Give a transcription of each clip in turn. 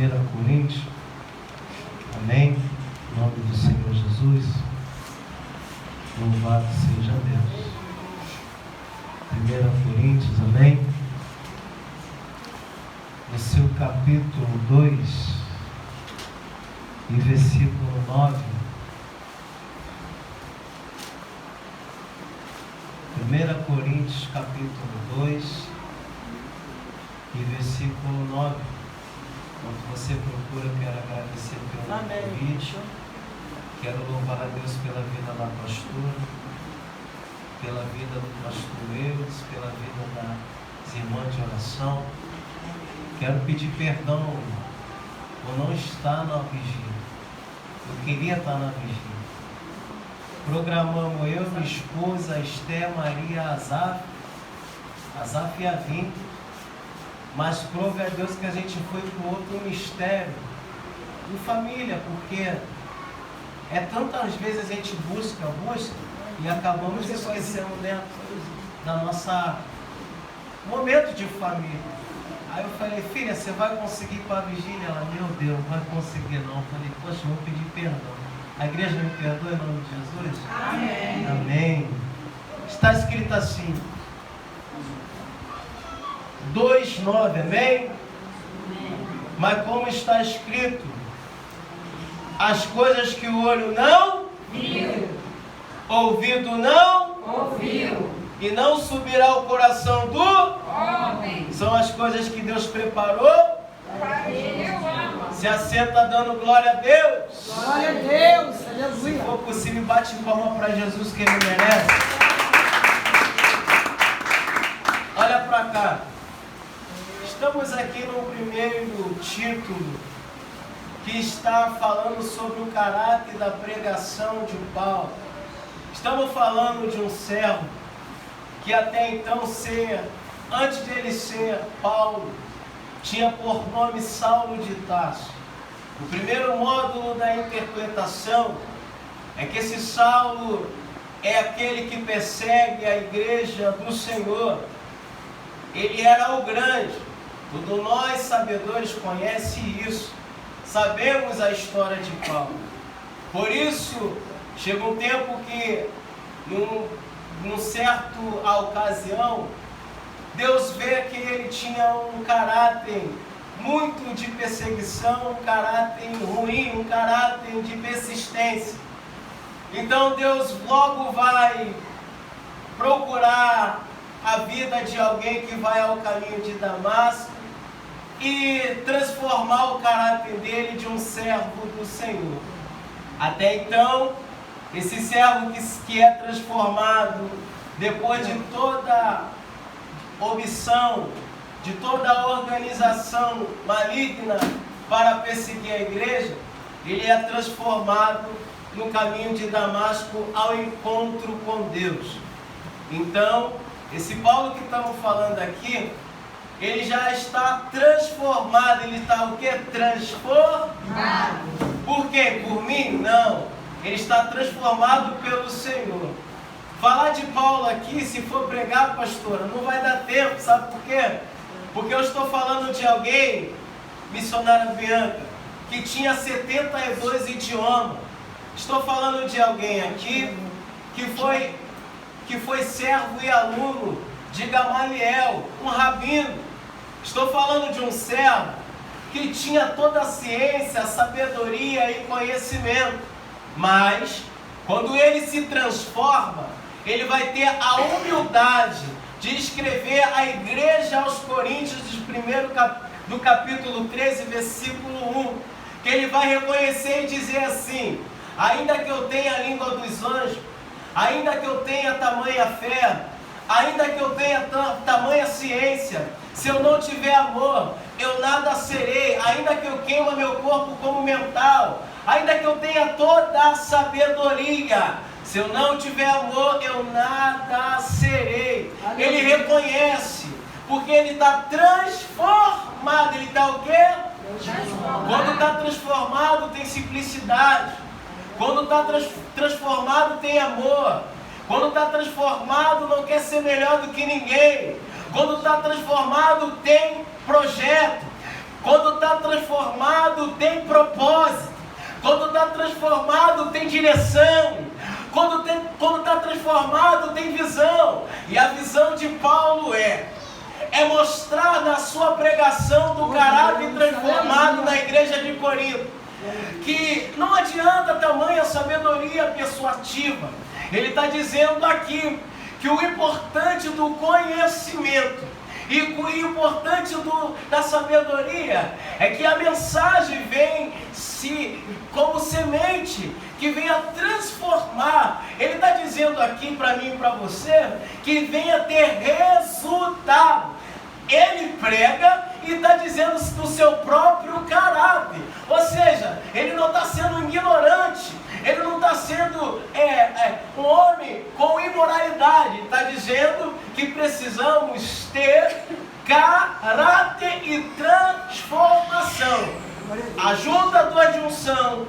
1 Coríntios. Amém? Em nome do Senhor Jesus. Louvado seja Deus. 1 Coríntios, amém? No seu capítulo 2 e versículo 9. 1 Coríntios capítulo 2 e versículo 9. Quando você procura, eu quero agradecer pelo convite. Quero louvar a Deus pela vida da pastora, pela vida do pastor Eudes, pela vida das irmãs de oração. Quero pedir perdão por não estar na vigília. Eu queria estar na vigília. Programamos eu, minha esposa, Esther, Maria, Azaf ia vir, mas prove a Deus que a gente foi para outro mistério, em família, porque tantas vezes a gente busca e acabamos esquecendo, né, da nossa momento de família. Aí eu falei, filha, você vai conseguir ir para a vigília? Ela, meu Deus, não vai conseguir não. Eu falei, poxa, vou pedir perdão. A igreja me perdoa em nome de Jesus? Amém. Amém. Está escrito assim, 2:9, amém? Mas como está escrito, as coisas que o olho não viu, ouvido não ouviu, e não subirá ao coração do homem, são as coisas que Deus preparou. Se assenta dando glória a Deus. Glória a Deus. Se for possível, bate palma para Jesus que Ele merece. Olha para cá. Estamos aqui no primeiro título que está falando sobre o caráter da pregação de Paulo. Estamos falando de um servo que até então antes de ele ser Paulo, tinha por nome Saulo de Tarso. O primeiro módulo da interpretação é que esse Saulo é aquele que persegue a igreja do Senhor. Ele era o grande. Todos nós, sabedores, conhecem isso. Sabemos a história de Paulo. Por isso, chega um tempo que, num certa ocasião, Deus vê que ele tinha um caráter muito de perseguição, um caráter ruim, um caráter de persistência. Então Deus logo vai procurar a vida de alguém que vai ao caminho de Damasco e transformar o caráter dele de um servo do Senhor. Até então, esse servo que é transformado depois de toda omissão, de toda a organização maligna para perseguir a igreja, ele é transformado no caminho de Damasco ao encontro com Deus. Então, esse Paulo que estamos falando aqui, ele já está transformado. Ele está o quê? Transformado. Por quê? Por mim? Não. Ele está transformado pelo Senhor. Falar de Paulo aqui, se for pregar, pastora, não vai dar tempo, sabe por quê? Porque eu estou falando de alguém, missionária Bianca, que tinha 72 idiomas. Estou falando de alguém aqui que foi servo e aluno de Gamaliel, um rabino. Estou falando de um servo que tinha toda a ciência, a sabedoria e conhecimento. Mas, quando ele se transforma, ele vai ter a humildade de escrever à igreja aos Coríntios do capítulo 13, versículo 1, que ele vai reconhecer e dizer assim: ainda que eu tenha a língua dos anjos, ainda que eu tenha tamanha fé, ainda que eu tenha tamanha ciência, se eu não tiver amor, eu nada serei. Ainda que eu queima meu corpo como mental, ainda que eu tenha toda a sabedoria, se eu não tiver amor, eu nada serei. Ele reconhece, porque ele está transformado. Ele está o quê? Quando está transformado, tem simplicidade. Quando está transformado, tem amor. Quando está transformado, não quer ser melhor do que ninguém. Quando está transformado, tem projeto. Quando está transformado, transformado tem propósito. Quando está transformado tem direção. Quando está transformado tem visão. E a visão de Paulo é mostrar na sua pregação do caráter transformado na igreja de Corinto, que não adianta tamanha sabedoria persuasiva. Ele está dizendo aqui que o importante do conhecimento e o importante da sabedoria é que a mensagem vem como semente que venha transformar. Ele está dizendo aqui para mim e para você que venha ter resultado. Ele prega e está dizendo do seu próprio caráter. Ou seja, ele não está sendo ignorante. Ele não está sendo um homem com imoralidade. Ele está dizendo que precisamos ter caráter e transformação. A junta da adjunção.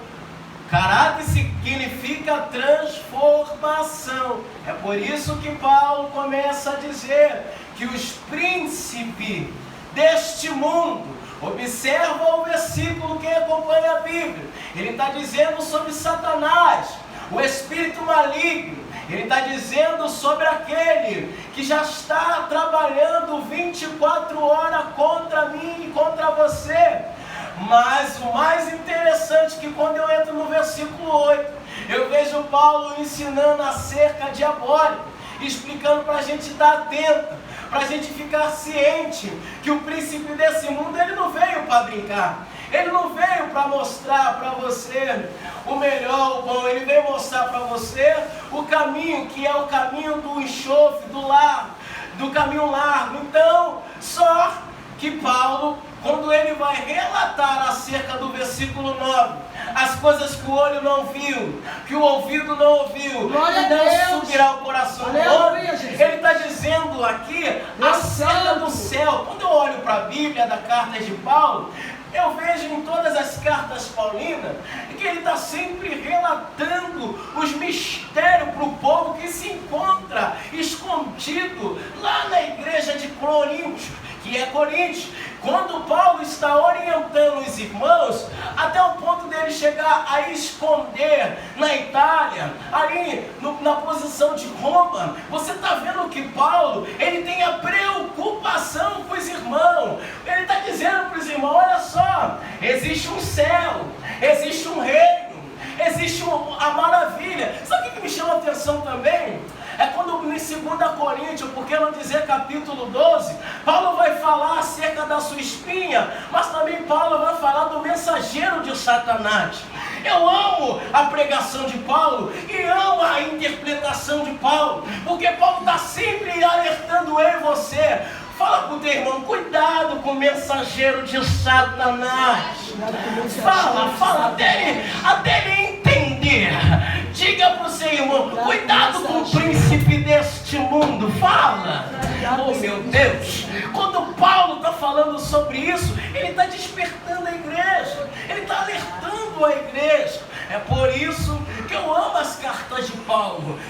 Caráter significa transformação. É por isso que Paulo começa a dizer que os príncipes deste mundo, observa o versículo que acompanha a Bíblia, ele está dizendo sobre Satanás, o espírito maligno. Ele está dizendo sobre aquele que já está trabalhando 24 horas contra mim e contra você. Mas o mais interessante é que quando eu entro no versículo 8, eu vejo Paulo ensinando acerca diabólico, explicando para a gente estar atento, para a gente ficar ciente que o príncipe desse mundo, ele não veio para brincar, ele não veio para mostrar para você o melhor, o bom, ele veio mostrar para você o caminho, que é o caminho do enxofre, do caminho largo. Então, só que Paulo, quando ele vai relatar acerca do versículo 9, as coisas que o olho não viu, que o ouvido não ouviu, e não subirá ao coração do homem, ele está dizendo aqui acerca do céu. Quando eu olho para a Bíblia da carta de Paulo, eu vejo em todas as cartas paulinas que ele está sempre relatando os mistérios para o povo que se encontra escondido lá na igreja de Corinto, que é Coríntios. Quando Paulo está orientando os irmãos, até o ponto dele chegar a esconder na Itália, ali na posição de Roma, você está vendo que Paulo, ele tem a preocupação com os irmãos. Ele está dizendo para os irmãos, olha só, existe um céu, existe um reino, existe a maravilha. Sabe o que me chama a atenção também? É quando em 2 Coríntios, por que não dizer capítulo 12, Paulo vai falar acerca da sua espinha, mas também Paulo vai falar do mensageiro de Satanás. Eu amo a pregação de Paulo e amo a interpretação de Paulo, porque Paulo está sempre alertando eu e você. Fala para o teu irmão, cuidado com o mensageiro de Satanás. Fala até ele entender. Diga para o seu irmão, cuidado com o príncipe deste mundo. Fala. Oh meu Deus. Quando Paulo está falando sobre isso, ele está despertando a igreja. Ele está alertando a igreja. É por isso que eu amo as cartas de Paulo.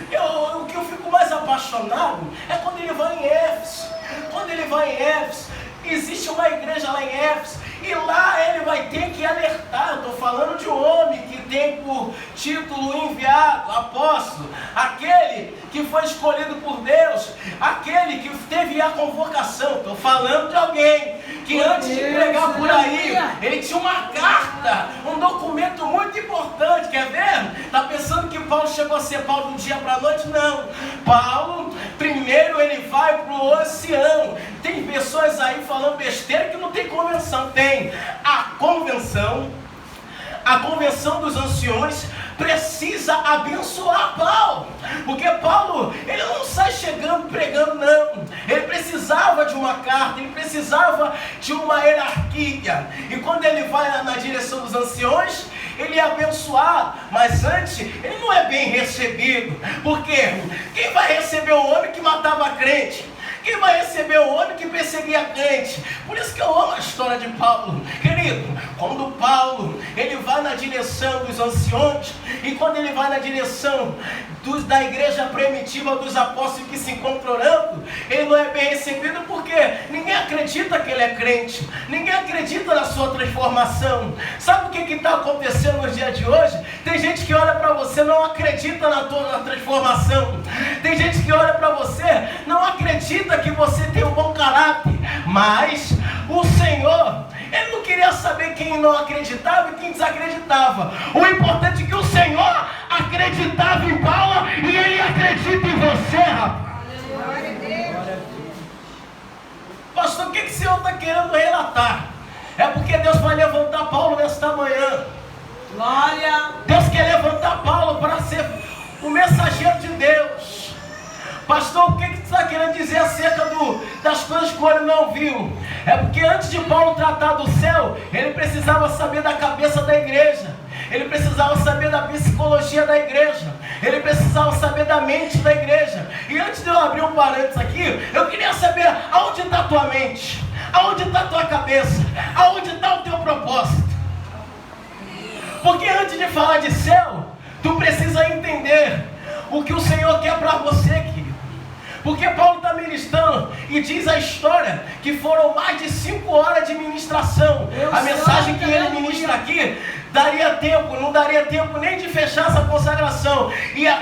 O que eu fico mais apaixonado é quando ele vai em Éfeso. Quando ele vai em Éfeso, existe uma igreja lá em Éfeso, e lá ele vai ter que alertar. Estou falando de um homem que tem por título enviado, apóstolo, aquele que foi escolhido por Deus, aquele que teve a convocação. Estou falando de alguém que antes de pregar por aí, ele tinha uma carta, um documento muito importante. Quer ver? Está pensando que Paulo chegou a ser Paulo do dia para a noite? Não. Paulo, primeiro ele vai para o oceano. Tem pessoas aí falando besteira que não tem convenção. Tem a convenção dos anciões precisa abençoar Paulo, porque Paulo, ele não sai chegando pregando, não. Ele precisava de uma carta, ele precisava de uma hierarquia, e quando ele vai na direção dos anciões, ele é abençoado, mas antes ele não é bem recebido, porque quem vai receber o homem que matava crente? Quem vai receber o homem que perseguia a crente? Por isso que eu amo a história de Paulo. Querido, quando Paulo, ele vai na direção dos anciões, e quando ele vai na direção da igreja primitiva dos apóstolos que se encontram orando, ele não é bem recebido porque ninguém acredita que ele é crente, ninguém acredita na sua transformação. Sabe o que está acontecendo nos dias de hoje? Tem gente que olha para você, não acredita na tua transformação. Tem gente que olha para você, não acredita que você tem um bom caráter. Mas o Senhor, ele não queria saber quem não acreditava e quem desacreditava. O importante é que o Senhor acreditava em Paula e ele acredita em você, rapaz. Pastor, o que o Senhor está querendo relatar? É porque Deus vai levantar Paulo nesta manhã. Glória. Deus quer levantar Paulo para ser o mensageiro de Deus. Pastor, o que você está querendo dizer acerca das coisas que o olho não viu? É porque antes de Paulo tratar do céu, ele precisava saber da cabeça da igreja. Ele precisava saber da psicologia da igreja. Ele precisava saber da mente da igreja. E antes de eu abrir um parênteses aqui, eu queria saber aonde está a tua mente, aonde está a tua cabeça, aonde está o teu propósito. Porque antes de falar de céu, tu precisa entender o que o Senhor quer para você, querido. Porque Paulo está ministrando e diz a história que foram mais de 5 horas de ministração. A mensagem que ele ministra aqui daria tempo, não daria tempo nem de fechar essa consagração.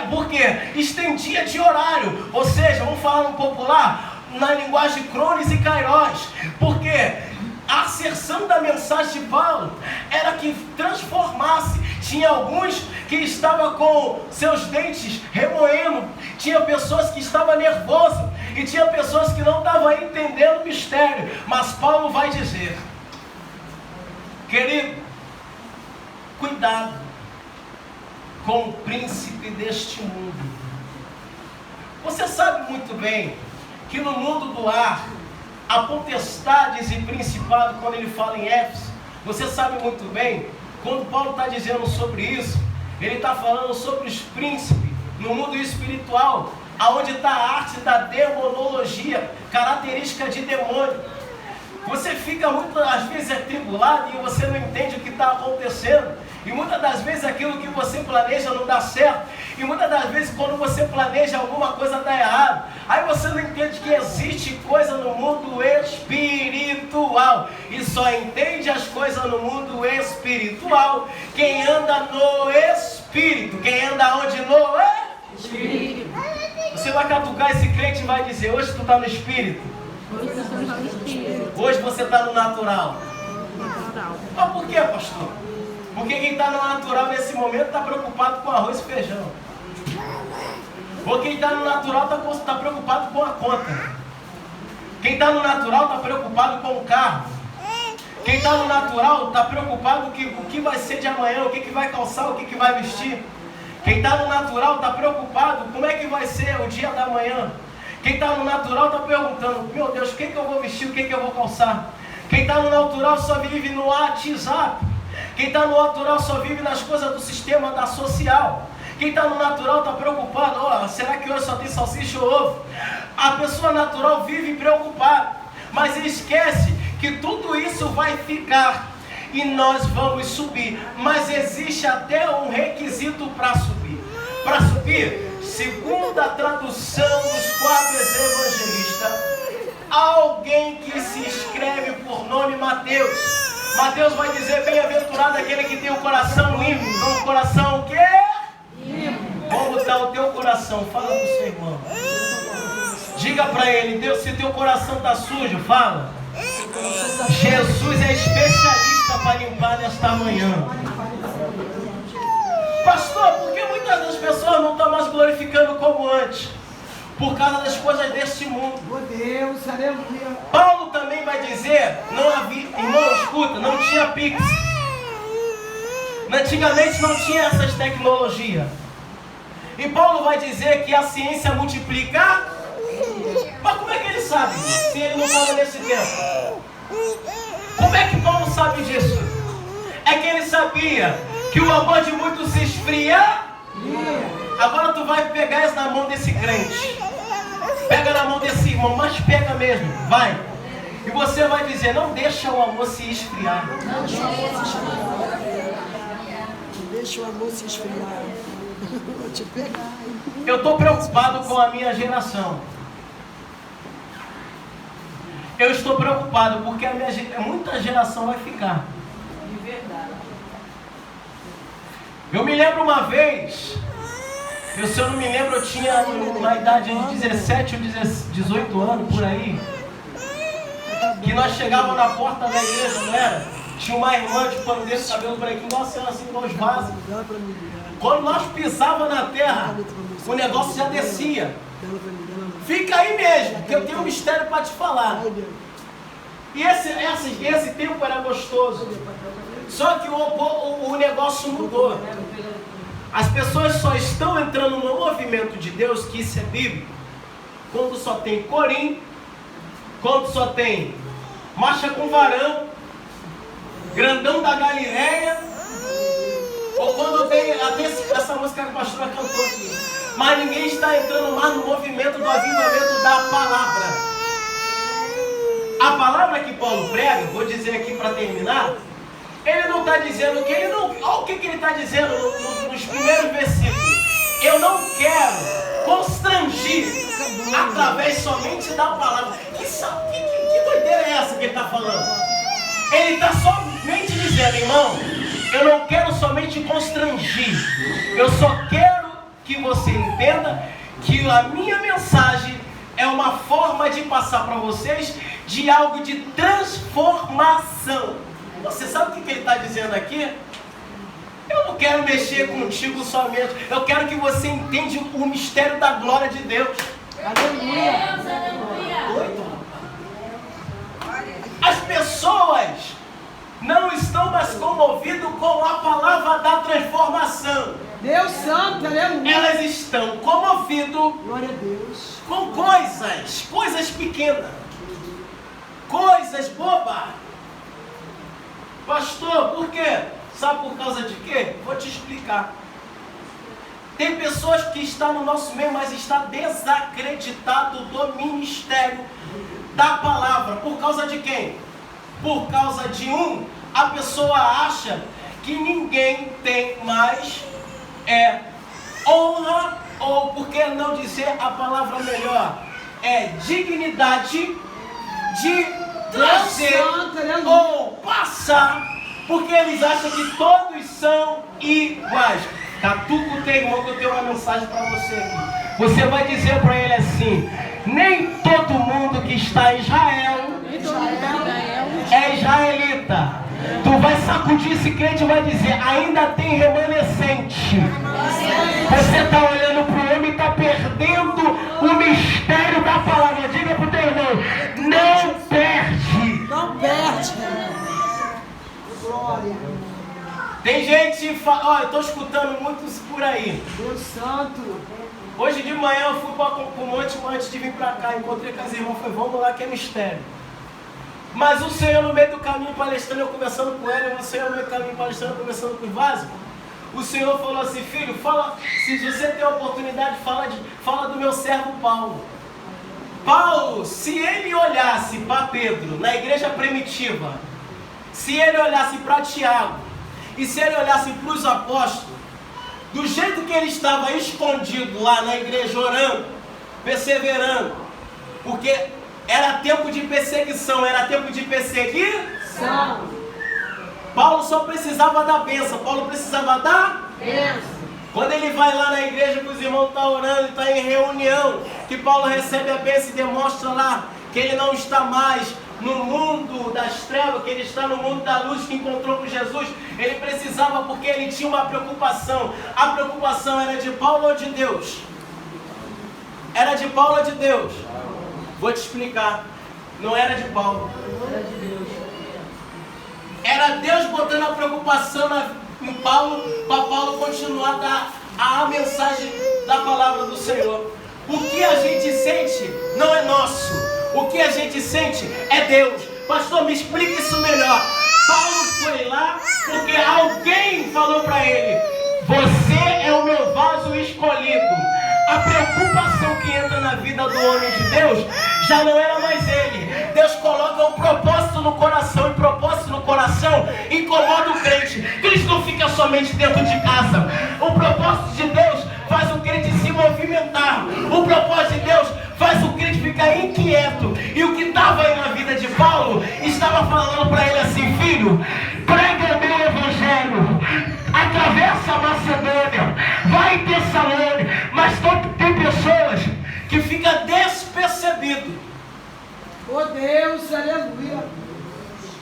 Porque estendia de horário, ou seja, vamos falar no popular, na linguagem cronis e kairos. Porque a asserção da mensagem de Paulo era que transformasse. Tinha alguns que estavam com seus dentes remoendo, tinha pessoas que estavam nervosas e tinha pessoas que não estavam entendendo o mistério. Mas Paulo vai dizer, querido, cuidado com o príncipe deste mundo. Você sabe muito bem que no mundo do ar há potestades e principados. Quando ele fala em Éfeso, você sabe muito bem, quando Paulo está dizendo sobre isso, ele está falando sobre os príncipes no mundo espiritual, aonde está a arte da demonologia, característica de demônio. Você fica muitas vezes atribulado e você não entende o que está acontecendo. E muitas das vezes aquilo que você planeja não dá certo. E muitas das vezes quando você planeja alguma coisa dá errado. Aí você não entende que existe coisa no mundo espiritual. E só entende as coisas no mundo espiritual quem anda no Espírito. Quem anda onde? No Espírito. Você vai catucar esse crente e vai dizer, hoje tu está no Espírito. Hoje você está no natural. Mas por que, pastor? Porque quem está no natural nesse momento está preocupado com arroz e feijão. Ou quem está no natural está preocupado com a conta. Quem está no natural está preocupado com o carro. Quem está no natural está preocupado com o que vai ser de amanhã, o que vai calçar, o que vai vestir. Quem está no natural está preocupado como é que vai ser o dia da manhã. Quem está no natural está perguntando, meu Deus, o que eu vou vestir, o que eu vou calçar. Quem está no natural só vive no WhatsApp. Quem está no natural só vive nas coisas do sistema da social. Quem está no natural está preocupado, será que hoje só tem salsicha ou ovo? A pessoa natural vive preocupada, mas ele esquece que tudo isso vai ficar e nós vamos subir. Mas existe até um requisito para subir. Para subir, segundo a tradução dos 4 evangelistas, alguém que se escreve por nome Mateus. Mateus vai dizer, bem-aventurado aquele que tem o coração limpo. Então o coração o quê? Limpo. Como está o teu coração? Fala para o seu irmão. Diga para ele, Deus, se teu coração está sujo, fala. Jesus é especialista para limpar nesta manhã. Pastor, por que muitas das pessoas não estão mais glorificando como antes? Por causa das coisas deste mundo. Meu Deus, aleluia. Paulo também vai dizer, não havia, irmão, escuta, não tinha Pix. Antigamente não tinha essas tecnologias. E Paulo vai dizer que a ciência multiplica. Mas como é que ele sabe? Se ele não estava nesse tempo. Como é que Paulo sabe disso? É que ele sabia que o amor de muitos se esfria. Agora tu vai pegar isso na mão desse crente. Pega na mão desse irmão, mas pega mesmo, vai. E você vai dizer, não deixa o amor se esfriar. deixa o amor se esfriar. Vou te pegar. Eu estou preocupado com a minha geração. Eu estou preocupado porque muita geração vai ficar. De verdade. Eu me lembro uma vez, se eu não me lembro, eu tinha na idade de 17 ou 18 anos, por aí, que nós chegávamos na porta da igreja, não era? Tinha uma irmã de pandeiro, cabelo branquinho, nossa, ela assim, igual os vasos. Quando nós pisávamos na terra, o negócio já descia. Fica aí mesmo, que eu tenho um mistério para te falar. E esse tempo era gostoso. Só que o negócio mudou. As pessoas só estão entrando no movimento de Deus, que isso é bíblico, quando só tem corim, quando só tem marcha com varão, grandão da Galileia, ou quando tem até essa música que a pastora cantou aqui. Mas ninguém está entrando mais no movimento do avivamento da palavra. A palavra que Paulo prega, vou dizer aqui para terminar, ele não está dizendo que ele não... Olha o que ele está dizendo nos primeiros versículos. Eu não quero constrangir através somente da palavra. Que doideira é essa que ele está falando? Ele está somente dizendo, irmão, eu não quero somente constrangir. Eu só quero que você entenda que a minha mensagem é uma forma de passar para vocês de algo de transformação. Você sabe o que ele está dizendo aqui? Eu não quero mexer contigo somente. Eu quero que você entenda o mistério da glória de Deus. Aleluia. As pessoas não estão mais comovidas com a palavra da transformação. Deus santo, aleluia. Elas estão comovidas Glória a Deus. com coisas pequenas, coisas bobas. Pastor, por quê? Sabe por causa de quê? Vou te explicar. Tem pessoas que estão no nosso meio, mas está desacreditado do ministério da palavra. Por causa de quem? Por causa de a pessoa acha que ninguém tem mais honra, ou por que não dizer a palavra melhor? Dignidade de trazer ou passar, porque eles acham que todos são iguais. Catuca o teu irmão, que eu tenho uma mensagem para você aqui. Você vai dizer para ele assim: nem todo mundo que está em Israel é israelita. Tu vai sacudir esse crente e vai dizer: ainda tem remanescente. Você está olhando para o homem e está perdendo o mistério da palavra. Diga para o teu irmão: não perde. Não perde. Glória. Tem gente, eu estou escutando muitos por aí. Deus santo. Hoje de manhã eu fui para o monte, antes de vir para cá, encontrei com as irmãs, falei: vamos lá que é mistério. Mas o Senhor no meio do caminho palestrando, eu conversando com ela, o Senhor no meio do caminho palestrando, conversando com o vaso, o Senhor falou assim: filho, fala, se você tem a oportunidade, fala do meu servo Paulo. Paulo, se ele olhasse para Pedro, na igreja primitiva, se ele olhasse para Tiago, e se ele olhasse para os apóstolos, do jeito que ele estava escondido lá na igreja, orando, perseverando, porque era tempo de perseguição, era tempo de perseguição. Paulo só precisava da bênção, Paulo precisava da bênção. Quando ele vai lá na igreja que os irmãos estão orando, está em reunião, que Paulo recebe a bênção e demonstra lá que ele não está mais no mundo das trevas, que ele está no mundo da luz, que encontrou com Jesus. Ele precisava, porque ele tinha uma preocupação. A preocupação era de Paulo ou de Deus? Era de Paulo ou de Deus? Vou te explicar. Não era de Paulo. Glória de Deus. Era Deus botando a preocupação em Paulo, para Paulo continuar a dar a mensagem da palavra do Senhor. O que a gente sente não é nosso. O que a gente sente é Deus. Pastor, me explica isso melhor. Paulo foi lá porque alguém falou para ele: você é o meu vaso escolhido. A preocupação que entra na vida do homem de Deus já não era mais ele. Deus coloca um propósito no coração, e propósito no coração incomoda o crente. Cristo fica somente dentro de casa. O propósito de Deus faz o crente se movimentar. O propósito de Deus faz o crente ficar inquieto. E o que estava aí na vida de Paulo estava falando para ele assim: filho, prega o meu evangelho, atravessa a Macedônia, vai em Tessalônica. Mas tem pessoas que ficam despercebidas. Oh Deus, aleluia.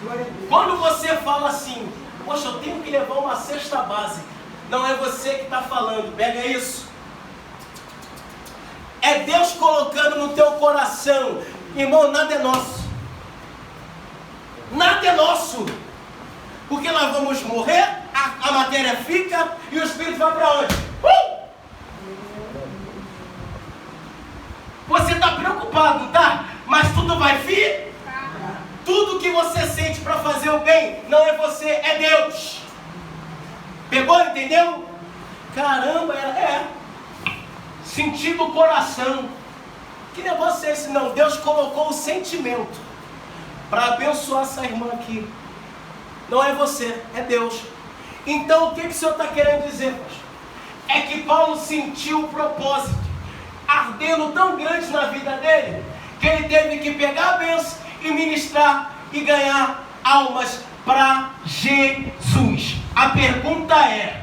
Glória a Deus. Quando você fala assim: poxa, eu tenho que levar uma cesta básica, não é você que está falando, pega isso. É Deus colocando no teu coração. Irmão, nada é nosso. Nada é nosso. Porque nós vamos morrer, a matéria fica e o espírito vai para onde? Você está preocupado, tá? Mas tudo vai vir. Tudo que você sente para fazer o bem não é você, é Deus. Pegou, entendeu? Caramba, sentir do coração. Que negócio é esse? Não, Deus colocou o sentimento para abençoar essa irmã aqui. Não é você, é Deus. Então o que o Senhor está querendo dizer, pastor? É que Paulo sentiu o propósito ardendo tão grande na vida dele, que ele teve que pegar a bênção e ministrar e ganhar almas para Jesus. A pergunta é: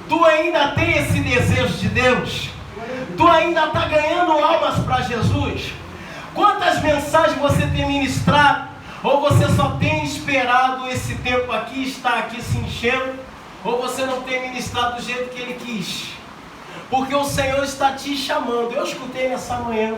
tu ainda tem esse desejo de Deus? Tu ainda está ganhando almas para Jesus? Quantas mensagens você tem ministrado? Ou você só tem esperado esse tempo aqui, está aqui se enchendo? Ou você não tem ministrado do jeito que Ele quis? Porque o Senhor está te chamando. Eu escutei nessa manhã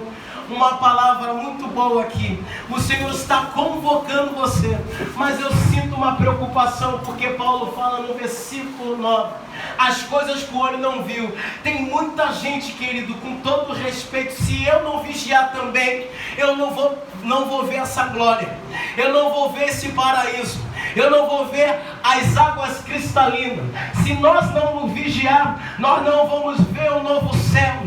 uma palavra muito boa aqui. O Senhor está convocando você. Mas eu sinto uma preocupação, porque Paulo fala no versículo 9: as coisas que o olho não viu. Tem muita gente, querido, com todo respeito, se eu não vigiar também, eu não vou ver essa glória. Eu não vou ver esse paraíso. Eu não vou ver as águas cristalinas. Se nós não vigiar, nós não vamos ver o novo céu,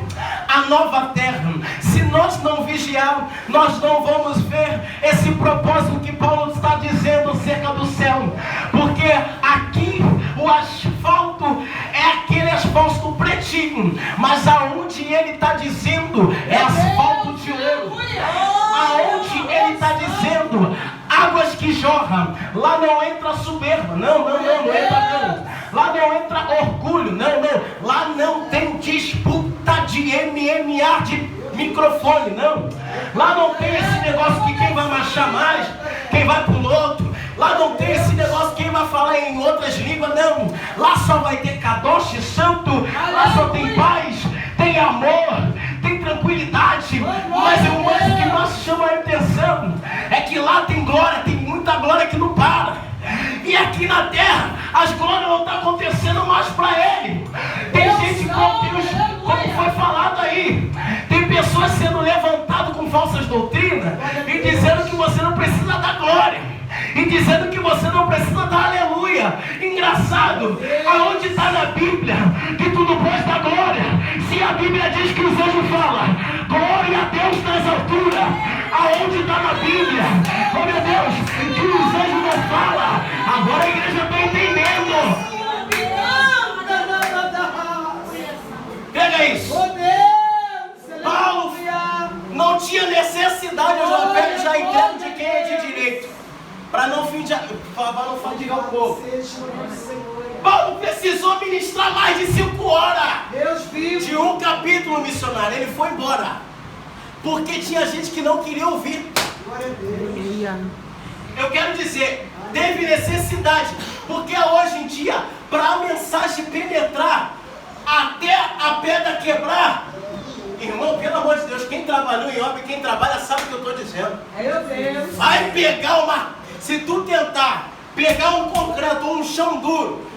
a nova terra. Se nós não vigiar, nós não vamos ver esse propósito que Paulo está dizendo acerca do céu. Porque aqui o asfalto é aquele asfalto pretinho, mas aonde ele está dizendo é asfalto de ouro. Aonde ele está dizendo águas que jorram, lá não entra soberba, não entra não. Lá não entra orgulho, não. Lá não tem disputa de MMA, de microfone, não. Lá não tem esse negócio que quem vai marchar mais, quem vai pro outro. Lá não tem esse negócio quem vai falar em outras línguas, não. Lá só vai ter kadosh, santo. Lá só tem paz, tem amor, tem tranquilidade. Mas o que nós chamamos a atenção é que lá tem glória, tem muita glória que não para. E aqui na terra, as glórias não estão acontecendo mais para Ele. Tem gente com Deus, como foi falado aí. Tem pessoas sendo levantadas com falsas doutrinas e dizendo que você não precisa da glória. E dizendo que você não precisa dar aleluia. Engraçado, aonde está na Bíblia que tu não pode dar glória? Se a Bíblia diz que os anjos falam glória a Deus nas alturas, aonde está na Bíblia, oh meu Deus, que os anjos não falam? Agora a igreja está entendendo. Pega isso. Paulo não tinha necessidade, eu já entendo de quem é de direito, para não fadigar o povo. Paulo precisou ministrar mais de 5 horas de um capítulo missionário. Ele foi embora porque tinha gente que não queria ouvir. Eu quero dizer, teve necessidade, porque hoje em dia, para a mensagem penetrar até a pedra quebrar, irmão, pelo amor de Deus, quem trabalhou em obra, quem trabalha sabe o que eu estou dizendo. Vai pegar se tu tentar pegar um concreto ou um chão duro